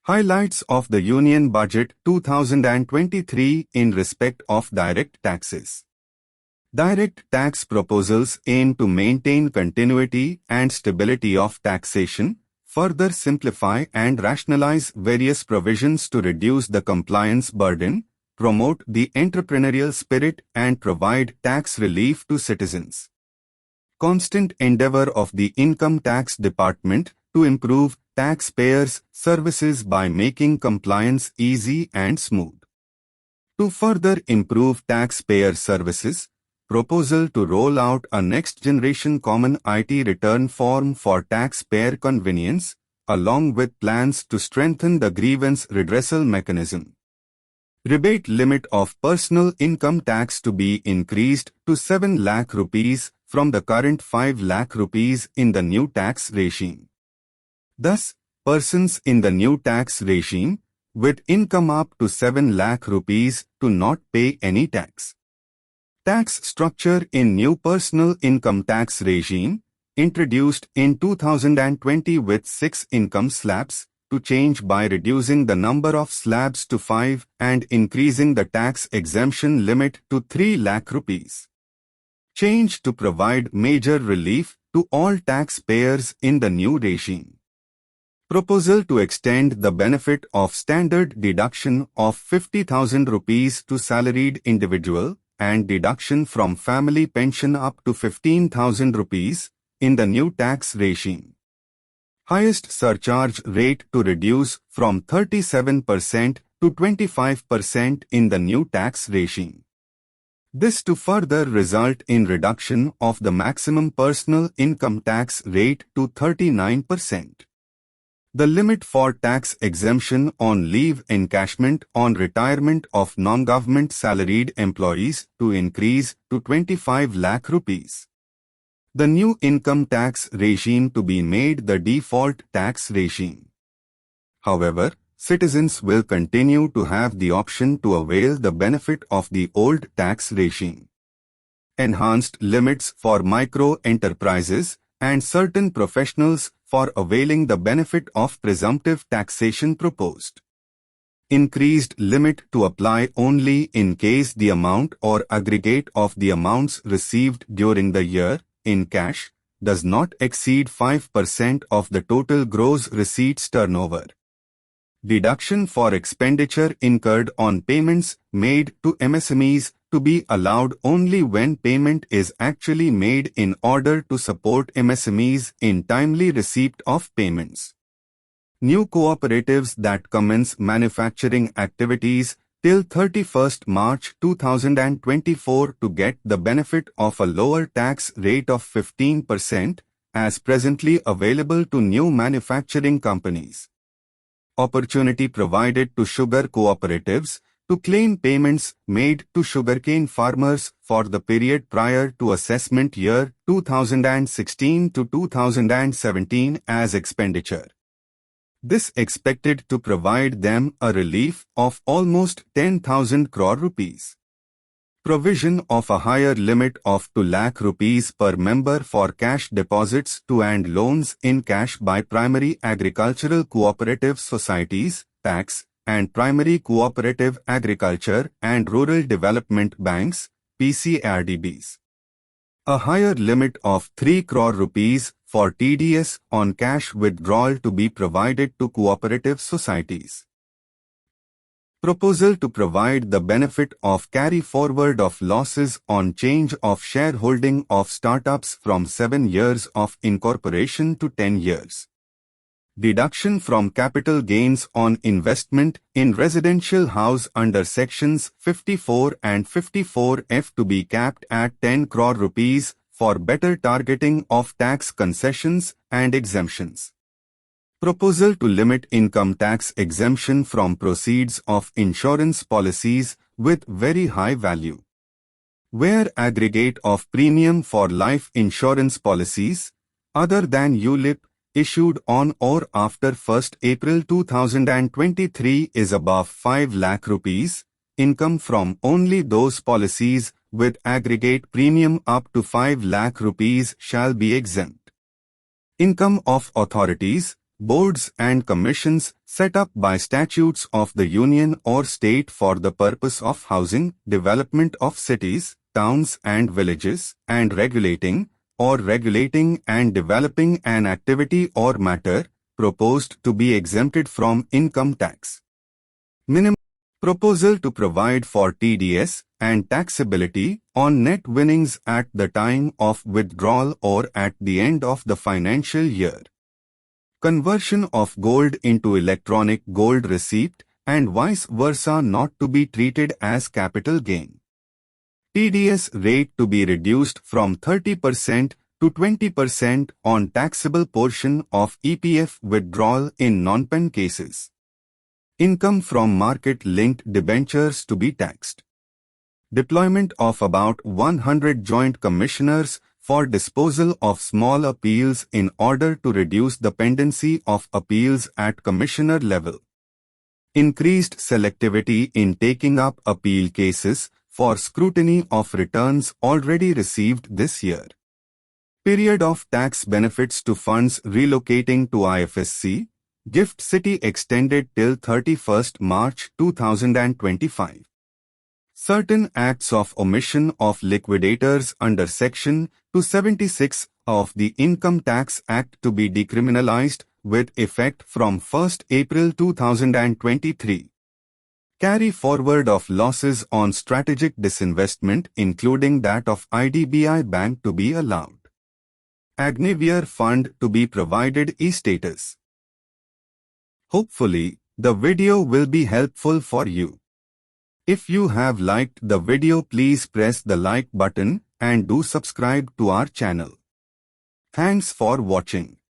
Highlights of the Union Budget 2023 in respect of direct taxes. Direct tax proposals aim to maintain continuity and stability of taxation, further simplify and rationalize various provisions to reduce the compliance burden, promote the entrepreneurial spirit and provide tax relief to citizens. Constant endeavor of the Income Tax Department to improve taxpayers' services by making compliance easy and smooth. To further improve taxpayer services, proposal to roll out a next-generation common IT return form for taxpayer convenience, along with plans to strengthen the grievance redressal mechanism. Rebate limit of personal income tax to be increased to 7 lakh rupees from the current 5 lakh rupees in the new tax regime. Thus, persons in the new tax regime with income up to 7 lakh rupees to not pay any tax. Tax structure in new personal income tax regime, introduced in 2020 with 6 income slabs, to change by reducing the number of slabs to 5 and increasing the tax exemption limit to 3 lakh rupees. Change to provide major relief to all taxpayers in the new regime. Proposal to extend the benefit of standard deduction of 50,000 rupees to salaried individual and deduction from family pension up to 15,000 rupees in the new tax regime. Highest surcharge rate to reduce from 37% to 25% in the new tax regime. This to further result in reduction of the maximum personal income tax rate to 39%. The limit for tax exemption on leave encashment on retirement of non-government salaried employees to increase to 25 lakh rupees. The new income tax regime to be made the default tax regime. However, citizens will continue to have the option to avail the benefit of the old tax regime. Enhanced limits for micro-enterprises and certain professionals for availing the benefit of presumptive taxation proposed. Increased limit to apply only in case the amount or aggregate of the amounts received during the year, in cash, does not exceed 5% of the total gross receipts turnover. Deduction for expenditure incurred on payments made to MSMEs to be allowed only when payment is actually made in order to support MSMEs in timely receipt of payments. New cooperatives that commence manufacturing activities till 31st March 2024 to get the benefit of a lower tax rate of 15% as presently available to new manufacturing companies. Opportunity provided to sugar cooperatives to claim payments made to sugarcane farmers for the period prior to assessment year 2016 to 2017 as expenditure. This expected to provide them a relief of almost 10,000 crore rupees. Provision of a higher limit of 2 lakh rupees per member for cash deposits to and loans in cash by primary agricultural cooperative societies, PACs, and primary cooperative agriculture and rural development banks, PCARDBs. A higher limit of 3 crore rupees for TDS on cash withdrawal to be provided to cooperative societies. Proposal to provide the benefit of carry forward of losses on change of shareholding of startups from 7 years of incorporation to 10 years. Deduction from capital gains on investment in residential house under sections 54 and 54F to be capped at 10 crore rupees for better targeting of tax concessions and exemptions. Proposal to limit income tax exemption from proceeds of insurance policies with very high value. Where aggregate of premium for life insurance policies, other than ULIP, issued on or after 1st April 2023 is above 5 lakh rupees, income from only those policies with aggregate premium up to 5 lakh rupees shall be exempt. Income of authorities boards and commissions set up by statutes of the union or state for the purpose of housing, development of cities, towns and villages, and regulating and developing an activity or matter proposed to be exempted from income tax. Minimum proposal to provide for TDS and taxability on net winnings at the time of withdrawal or at the end of the financial year. Conversion of gold into electronic gold receipt and vice versa not to be treated as capital gain. TDS rate to be reduced from 30% to 20% on taxable portion of EPF withdrawal in non-pen cases. Income from market-linked debentures to be taxed. Deployment of about 100 joint commissioners for disposal of small appeals in order to reduce the pendency of appeals at commissioner level. Increased selectivity in taking up appeal cases for scrutiny of returns already received this year. Period of tax benefits to funds relocating to IFSC, Gift City extended till 31st March 2025. Certain acts of omission of liquidators under Section 276 of the Income Tax Act to be decriminalized with effect from 1st April 2023. Carry forward of losses on strategic disinvestment including that of IDBI Bank to be allowed. Agnivier Fund to be provided e-status. Hopefully, the video will be helpful for you. If you have liked the video, please press the like button and do subscribe to our channel. Thanks for watching.